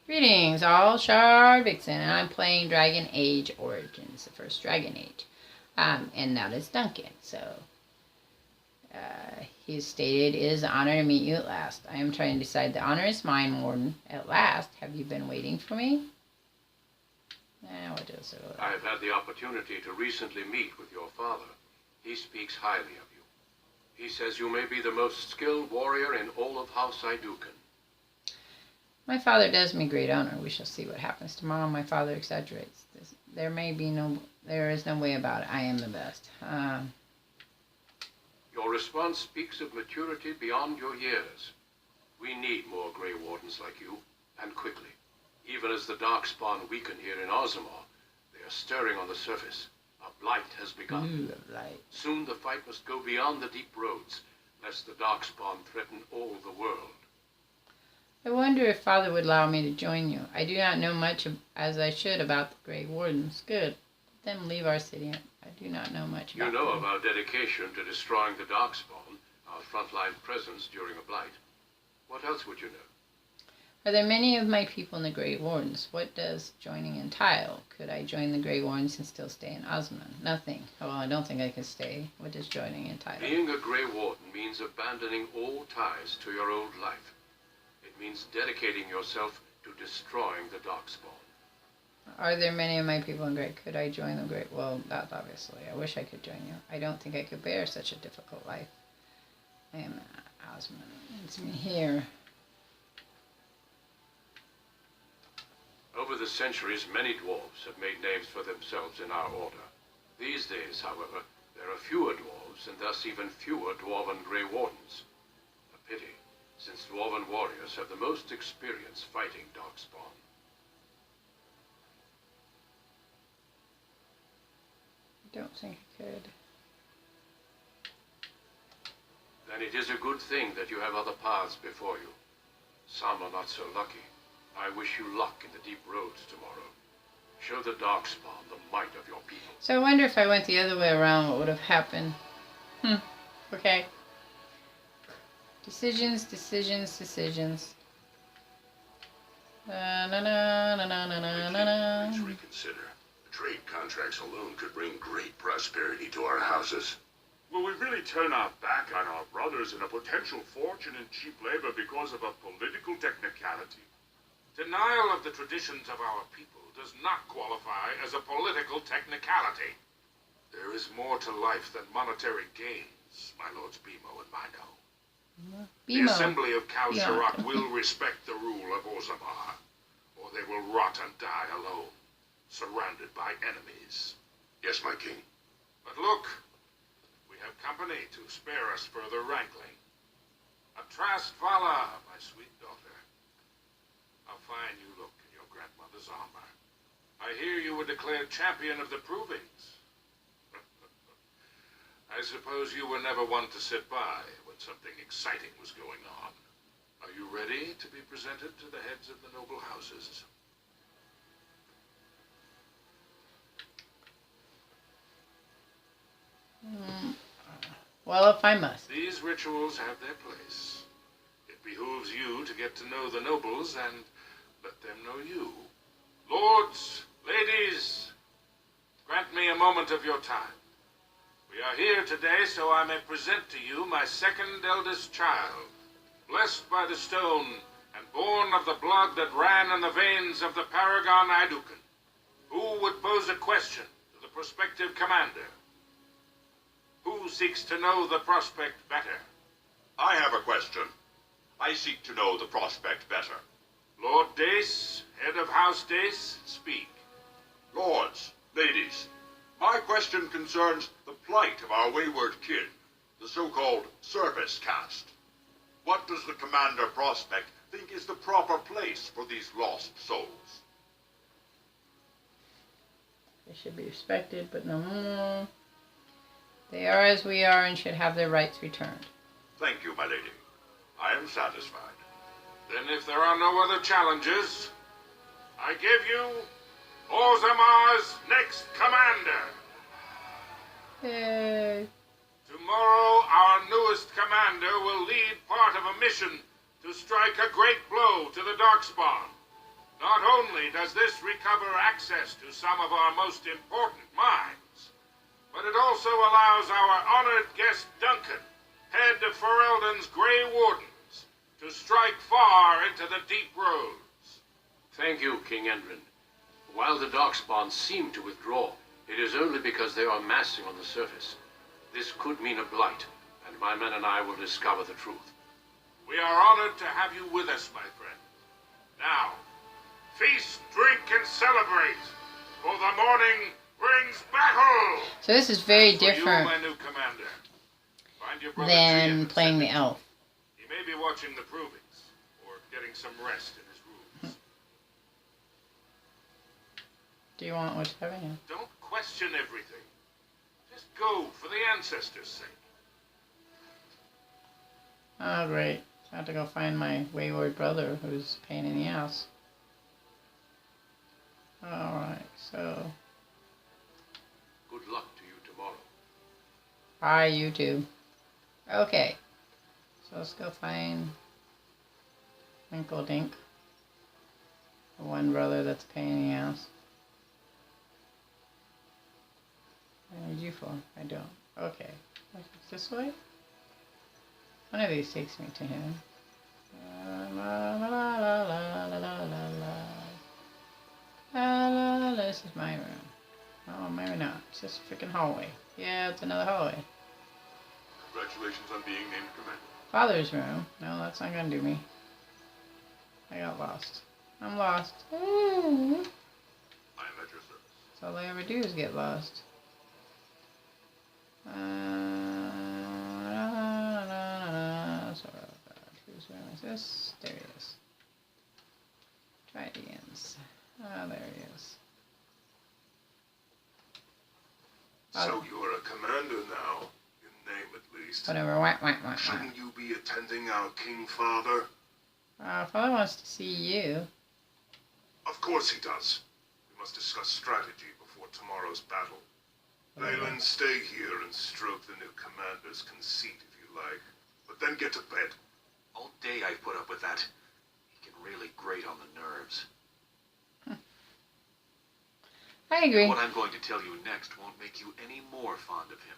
Greetings, all Shardvixen, and I'm playing Dragon Age Origins, the first Dragon Age. And that is Duncan, so he stated, "It is an honor to meet you at last. I am trying to decide. The honor is mine, Warden. At last. Have you been waiting for me?" What is it? I have had the opportunity to recently meet with your father. He speaks highly of you. He says you may be the most skilled warrior in all of House Iduken. My father does me great honor. We shall see what happens tomorrow. My father exaggerates. There is no way about it. I am the best. Your response speaks of maturity beyond your years. We need more Grey Wardens like you, and quickly. Even as the Darkspawn weaken here in Ozamar, they are stirring on the surface. A blight has begun. Blight. Soon the fight must go beyond the deep roads, lest the Darkspawn threaten all the world. I wonder if Father would allow me to join you. I do not know much as I should about the Grey Wardens. Good. Let them leave our city. I do not know much about You know them. of our dedication to destroying the Darkspawn, our frontline presence during a blight. What else would you know? Are there many of my people in the Grey Wardens? What does joining entail? Could I join the Grey Wardens and still stay in Osman? Nothing. Oh, I don't think I could stay. What does joining entail? Being a Grey Warden means abandoning all ties to your old life. It means dedicating yourself to destroying the Darkspawn. Are there many of my people in Grey? Could I join the Grey? Well, that obviously. I wish I could join you. I don't think I could bear such a difficult life. I am Osman. It's me here. Over the centuries, many dwarves have made names for themselves in our order. These days, however, there are fewer dwarves, and thus even fewer dwarven Grey Wardens. A pity, since dwarven warriors have the most experience fighting Darkspawn. I don't think I could. Then it is a good thing that you have other paths before you. Some are not so lucky. I wish you luck in the deep roads tomorrow. Show the Darkspawn the might of your people. So I wonder if I went the other way around, what would have happened? Okay. Decisions. Please reconsider. Trade contracts alone could bring great prosperity to our houses. Will we really turn our back on our brothers and a potential fortune in cheap labor because of a political technicality? Denial of the traditions of our people does not qualify as a political technicality. There is more to life than monetary gains, my lords Bimo and Mino. The Assembly of Khal Sharrak will respect the rule of Ozamar, or they will rot and die alone, surrounded by enemies. Yes, my king. But look, we have company to spare us further wrangling. A Trast Vala, my sweet daughter. How fine you look in your grandmother's armor. I hear you were declared champion of the provings. I suppose you were never one to sit by when something exciting was going on. Are you ready to be presented to the heads of the noble houses? Well, if I must. These rituals have their place. It behooves you to get to know the nobles and let them know you. Lords, ladies, grant me a moment of your time. We are here today so I may present to you my second eldest child, blessed by the stone and born of the blood that ran in the veins of the Paragon Iduken. Who would pose a question to the prospective commander? Who seeks to know the prospect better? I have a question. I seek to know the prospect better. Lord Dace, head of House Dace, speak. Lords, ladies, my question concerns the plight of our wayward kin, the so-called service caste. What does the Commander Prospect think is the proper place for these lost souls? They should be respected, but no more. They are as we are and should have their rights returned. Thank you, my lady. I am satisfied. Then if there are no other challenges, I give you Ozamar's next commander. Yay. Tomorrow, our newest commander will lead part of a mission to strike a great blow to the Darkspawn. Not only does this recover access to some of our most important mines, but it also allows our honored guest Duncan, head of Ferelden's Grey Wardens, to strike far into the deep roads. Thank you, King Endrin. While the Darkspawn seem to withdraw, it is only because they are massing on the surface. This could mean a blight, and my men and I will discover the truth. We are honored to have you with us, my friend. Now, feast, drink, and celebrate, for the morning brings battle! So this is very For different you, my new commander. Find your brother than Trian and playing send the him. elf. He may be watching the provings, or getting some rest in his rooms. Do you want whichever? Yeah. Don't question everything. Just go for the ancestors' sake. Oh, great. I have to go find my wayward brother who's a pain in the ass. Alright, so... Good luck to you tomorrow. Bye, you two. Okay. So let's go find Winkle Dink. The one brother that's a pain in the ass. What need you for? I don't. Okay. This way? One of these takes me to him. La la la la la la la la la. La la la. This is my room. Oh, maybe not. It's just a freaking hallway. Yeah, it's another hallway. Congratulations on being named commander. Father's room. No, that's not gonna do me. I got lost. I'm lost. Ooh. I am at your service. That's all I ever do is get lost. Whose room is this? There he is. Tridians. Ah, there he is. So you're a commander now, in name at least. Whatever. Whack, whack, whack, whack. Shouldn't you be attending our King Father? Father wants to see you. Of course he does. We must discuss strategy before tomorrow's battle. Leyland, stay here and stroke the new commander's conceit if you like. But then get to bed. All day I've put up with that. He can really grate on the nerves. I agree. What I'm going to tell you next won't make you any more fond of him.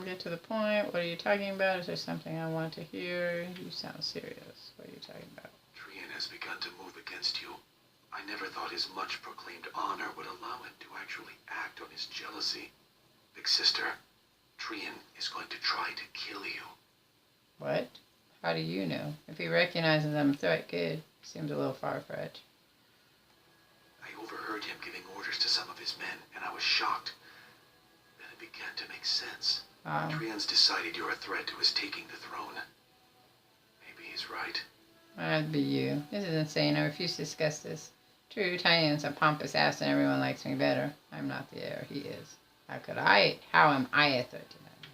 Get to the point. What are you talking about? Is there something I want to hear? You sound serious. What are you talking about? Trian has begun to move against you. I never thought his much proclaimed honor would allow him to actually act on his jealousy. Big sister, Trian is going to try to kill you. What? How do you know? If he recognizes I'm a threat, good. Seems a little far-fetched. I overheard him giving orders to some of his men, and I was shocked. Then it began to make sense. Trian's decided you're a threat to his taking the throne. Maybe he's right. That'd be you. This is insane. I refuse to discuss this. True, Tiny is a pompous ass and everyone likes me better. I'm not the heir. He is. How am I a threat to them?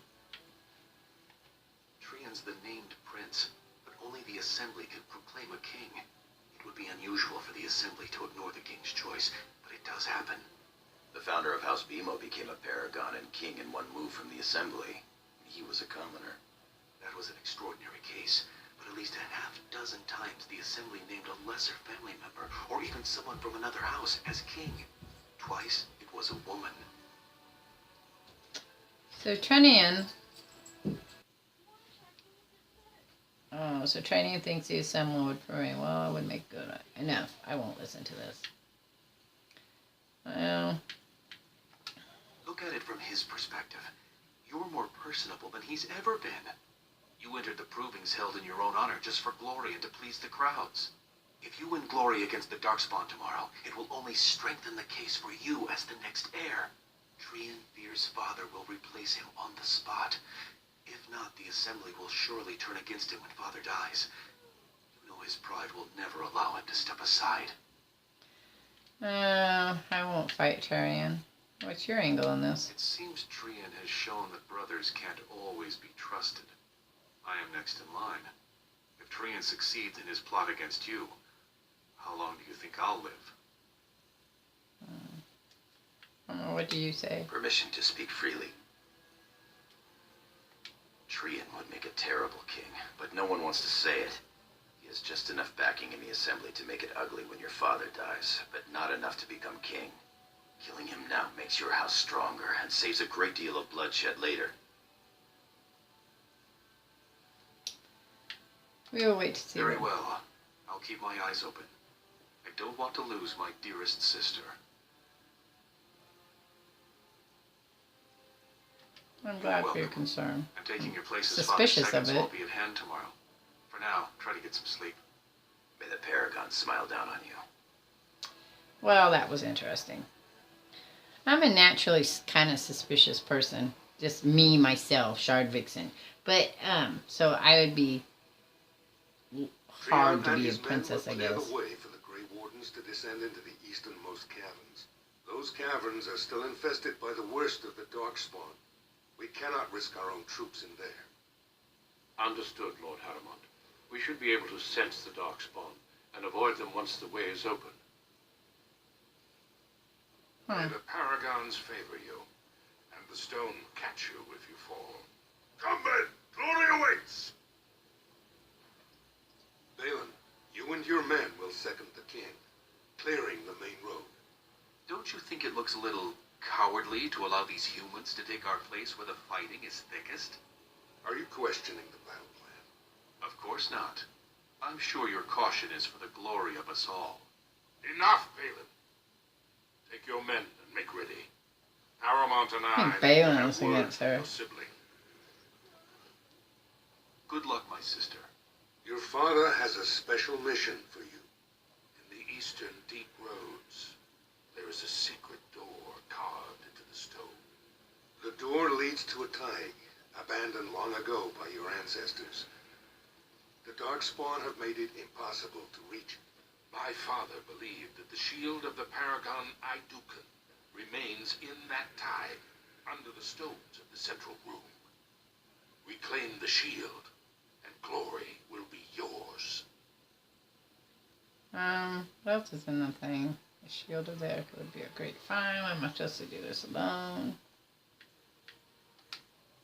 Trian's the named prince, but only the Assembly can proclaim a king. It would be unusual for the Assembly to ignore the king's choice, but it does happen. The founder of House Bimo became a paragon and king in one move from the Assembly. He was a commoner. That was an extraordinary case, but at least a half-dozen times the Assembly named a lesser family member, or even someone from another house, as king. Twice, it was a woman. So Trinian... Oh, so Trinian thinks the Assembly would pray. Well, I would make good. Enough. I won't listen to this. Well... Look at it from his perspective. You're more personable than he's ever been. You entered the provings held in your own honor just for glory and to please the crowds. If you win glory against the Darkspawn tomorrow, it will only strengthen the case for you as the next heir. Trian fears father will replace him on the spot. If not, the Assembly will surely turn against him when father dies. You know his pride will never allow him to step aside. I won't fight Trinian. What's your angle on this? It seems Trian has shown that brothers can't always be trusted. I am next in line. If Trian succeeds in his plot against you, how long do you think I'll live? What do you say? Permission to speak freely. Trian would make a terrible king, but no one wants to say it. He has just enough backing in the Assembly to make it ugly when your father dies, but not enough to become king. Killing him now makes your house stronger and saves a great deal of bloodshed later. We will wait to see. Very well. I'll keep my eyes open. I don't want to lose my dearest sister. I'm glad for your concern. I'm taking your place as Suspicious Father's of seconds it. won't be at hand tomorrow. For now, try to get some sleep. May the Paragon smile down on you. Well, that was interesting. I'm a naturally kind of suspicious person. Just me, myself, Shardvixen. But, so I would be hard to be a princess, I guess. The way for the Grey Wardens to descend into the easternmost caverns. Those caverns are still infested by the worst of the Darkspawn. We cannot risk our own troops in there. Understood, Lord Harrimont. We should be able to sense the Darkspawn and avoid them once the way is open. May the Paragons favor you, and the stone catch you if you fall. Come, men! Glory awaits! Balin, you and your men will second the king, clearing the main road. Don't you think it looks a little cowardly to allow these humans to take our place where the fighting is thickest? Are you questioning the battle plan? Of course not. I'm sure your caution is for the glory of us all. Enough, Balin. Take your men and make ready. Harrimont and I Balin have is word against from her. your sibling. Good luck, my sister. Your father has a special mission for you. In the eastern deep roads, there is a secret door carved into the stone. The door leads to a taig, abandoned long ago by your ancestors. The Darkspawn have made it impossible to reach it. My father believed that the shield of the Paragon Idukan remains in that taig, under the stones of the central room. Reclaim the shield, and glory will be yours. What else is in the thing? The shield of there would be a great find. I must just do this alone.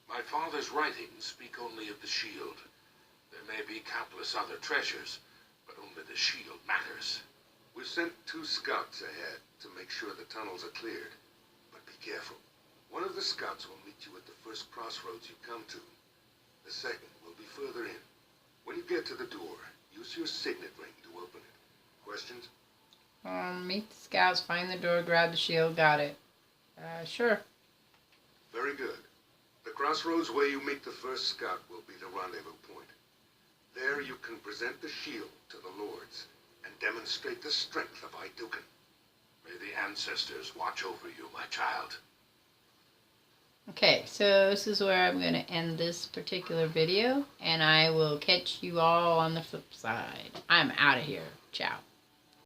My father's writings speak only of the shield. There may be countless other treasures, but only the shield matters. We've sent 2 scouts ahead to make sure the tunnels are cleared. But be careful. One of the scouts will meet you at the first crossroads you come to. The second will be further in. When you get to the door, use your signet ring to open it. Questions? Meet the scouts, find the door, grab the shield, got it. Sure. Very good. The crossroads where you meet the first scout will be the rendezvous point. There you can present the shield to the lords and demonstrate the strength of Idukan. May the ancestors watch over you, my child. Okay, so this is where I'm going to end this particular video, and I will catch you all on the flip side. I'm out of here. Ciao.